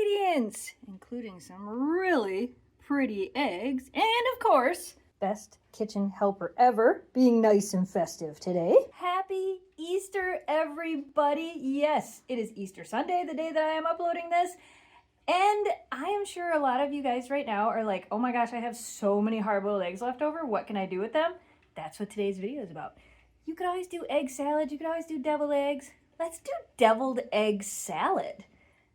ingredients, including some really pretty eggs, and of course, best kitchen helper ever, being nice and festive today. Happy Easter, everybody. Yes, it is Easter Sunday, the day that I am uploading this. And I am sure a lot of you guys right now are like, oh my gosh, I have so many hard-boiled eggs left over. What can I do with them? That's what today's video is about. You could always do egg salad. You could always do deviled eggs. Let's do deviled egg salad.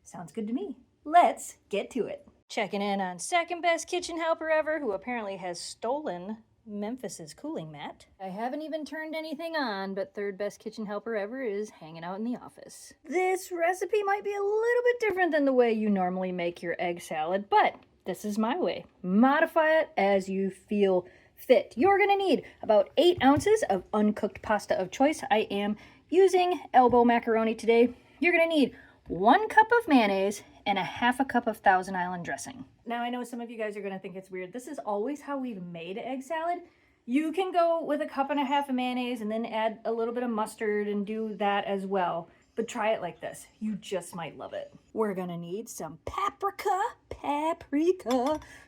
Sounds good to me. Let's get to it. Checking in on second best kitchen helper ever, who apparently has stolen Memphis's cooling mat. I haven't even turned anything on, but third best kitchen helper ever is hanging out in the office. This recipe might be a little bit different than the way you normally make your egg salad, but this is my way. Modify it as you feel fit. You're gonna need about 8 ounces of uncooked pasta of choice. I am using elbow macaroni today. You're gonna need 1 cup of mayonnaise and a half a cup of Thousand Island dressing. Now I know some of you guys are gonna think it's weird. This is always how we've made egg salad. You can go with a cup and a half of mayonnaise and then add a little bit of mustard and do that as well. But try it like this. You just might love it. We're gonna need some paprika,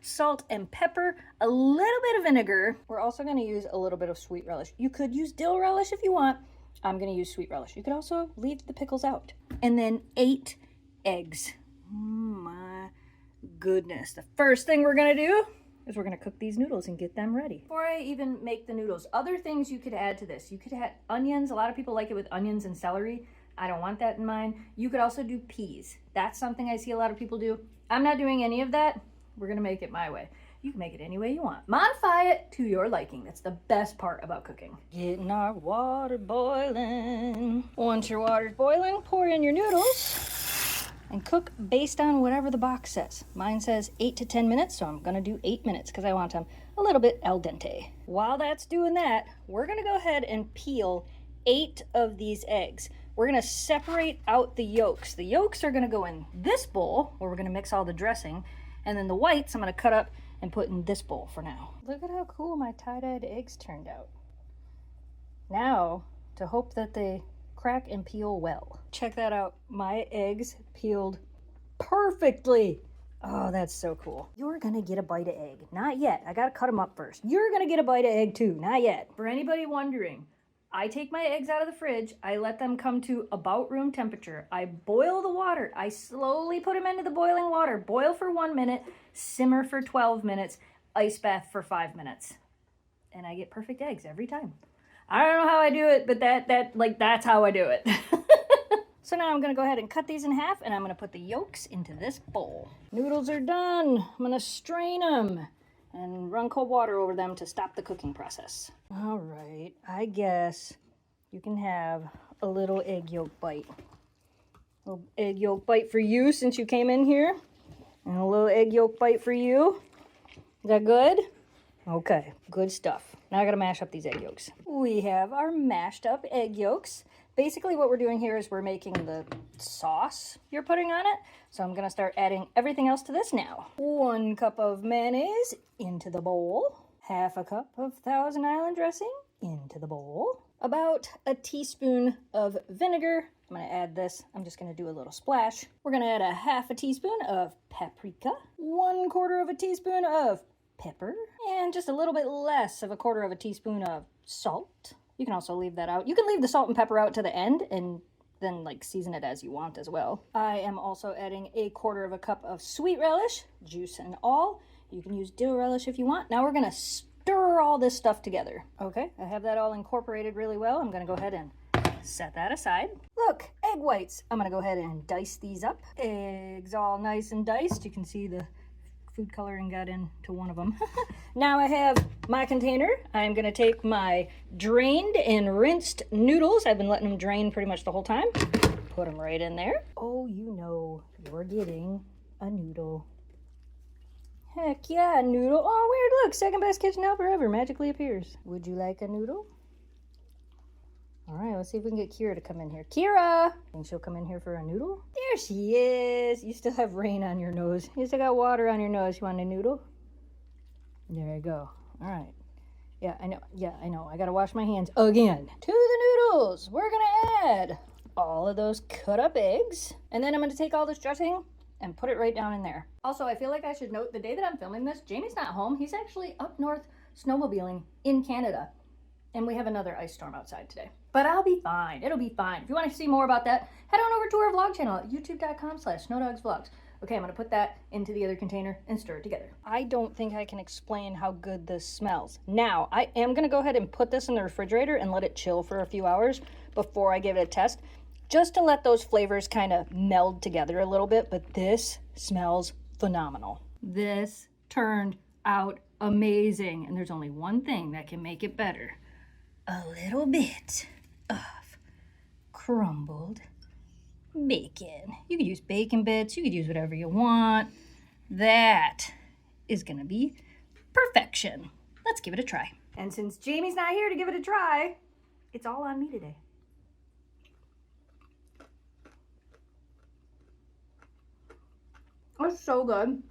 salt and pepper, a little bit of vinegar. We're also gonna use a little bit of sweet relish. You could use dill relish if you want. I'm gonna use sweet relish. You could also leave the pickles out. And then 8 eggs. My goodness. The first thing we're gonna do is we're gonna cook these noodles and get them ready. Before I even make the noodles, other things you could add to this. You could add onions. A lot of people like it with onions and celery. I don't want that in mine. You could also do peas. That's something I see a lot of people do. I'm not doing any of that. We're gonna make it my way. You can make it any way you want. Modify it to your liking. That's the best part about cooking. Getting our water boiling. Once your water's boiling, pour in your noodles and cook based on whatever the box says. Mine says 8 to 10 minutes, so I'm gonna do 8 minutes because I want them a little bit al dente. While that's doing that, we're gonna go ahead and peel 8 of these eggs. We're gonna separate out the yolks. The yolks are gonna go in this bowl where we're gonna mix all the dressing, and then the whites I'm gonna cut up and put in this bowl for now. Look at how cool my tie-dyed eggs turned out. Now, to hope that they crack and peel well. Check that out. My eggs peeled perfectly. Oh, that's so cool. You're gonna get a bite of egg. Not yet. I gotta cut them up first. You're gonna get a bite of egg too. Not yet. For anybody wondering, I take my eggs out of the fridge. I let them come to about room temperature. I boil the water. I slowly put them into the boiling water. Boil for 1 minute, simmer for 12 minutes, ice bath for 5 minutes. And I get perfect eggs every time. I don't know how I do it, but that's how I do it. So now I'm gonna go ahead and cut these in half, and I'm gonna put the yolks into this bowl. Noodles are done. I'm gonna strain them and run cold water over them to stop the cooking process. All right, I guess you can have a little egg yolk bite. A little egg yolk bite for you since you came in here, and a little egg yolk bite for you. Is that good? Okay, good stuff. Now I gotta mash up these egg yolks. We have our mashed up egg yolks. Basically what we're doing here is we're making the sauce you're putting on it. So I'm gonna start adding everything else to this now. 1 cup of mayonnaise into the bowl. Half a cup of Thousand Island dressing into the bowl. About a teaspoon of vinegar. I'm gonna add this. I'm just gonna do a little splash. We're gonna add a half a teaspoon of paprika. 1/4 of a teaspoon of pepper. And just a little bit less of a 1/4 of a teaspoon of salt. You can also leave that out. You can leave the salt and pepper out to the end and then season it as you want as well. I am also adding a 1/4 of a cup of sweet relish, juice and all. You can use dill relish if you want. Now we're gonna stir all this stuff together. Okay, I have that all incorporated really well. I'm gonna go ahead and set that aside. Look, egg whites. I'm gonna go ahead and dice these up. Eggs all nice and diced. You can see the food coloring got into one of them. Now I have my container. I'm gonna take my drained and rinsed noodles. I've been letting them drain pretty much the whole time. Put them right in there. Oh, you know, you're getting a noodle. Heck yeah, a noodle. Oh, weird, look, second best kitchen helper ever magically appears. Would you like a noodle? All right, let's see if we can get Kira to come in here. Kira! Think she'll come in here for a noodle? There she is. You still have rain on your nose. You still got water on your nose. You want a noodle? There you go. All right. Yeah, I know. Yeah, I know. I got to wash my hands again. To the noodles, we're going to add all of those cut up eggs. And then I'm going to take all this dressing and put it right down in there. Also, I feel like I should note the day that I'm filming this, Jamie's not home. He's actually up north snowmobiling in Canada. And we have another ice storm outside today. But I'll be fine. It'll be fine. If you want to see more about that, head on over to our vlog channel at youtube.com/snowdogsvlogs. Okay, I'm going to put that into the other container and stir it together. I don't think I can explain how good this smells. Now, I am going to go ahead and put this in the refrigerator and let it chill for a few hours before I give it a test, just to let those flavors kind of meld together a little bit, but this smells phenomenal. This turned out amazing, and there's only one thing that can make it better. A little bit of crumbled bacon. You could use bacon bits, you could use whatever you want. That is gonna be perfection. Let's give it a try. And since Jamie's not here to give it a try, it's all on me today. It's so good.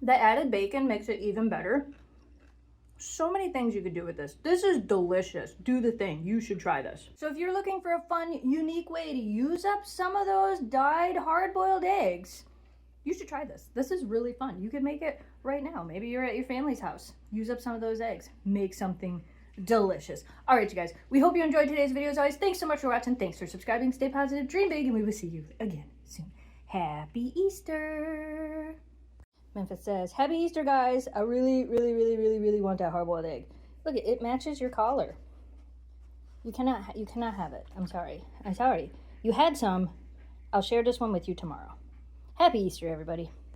The added bacon makes it even better. So many things you could do with this. This is delicious. Do the thing. You should try this. So if you're looking for a fun, unique way to use up some of those dyed hard-boiled eggs, you should try this. This is really fun. You could make it right now. Maybe you're at your family's house. Use up some of those eggs. Make something delicious. All right, you guys. We hope you enjoyed today's video. As always, thanks so much for watching. Thanks for subscribing. Stay positive, dream big, and we will see you again soon. Happy Easter. Memphis says, Happy Easter, guys. I really want that hard-boiled egg. Look, it matches your collar. You cannot have it. I'm sorry. You had some. I'll share this one with you tomorrow. Happy Easter, everybody.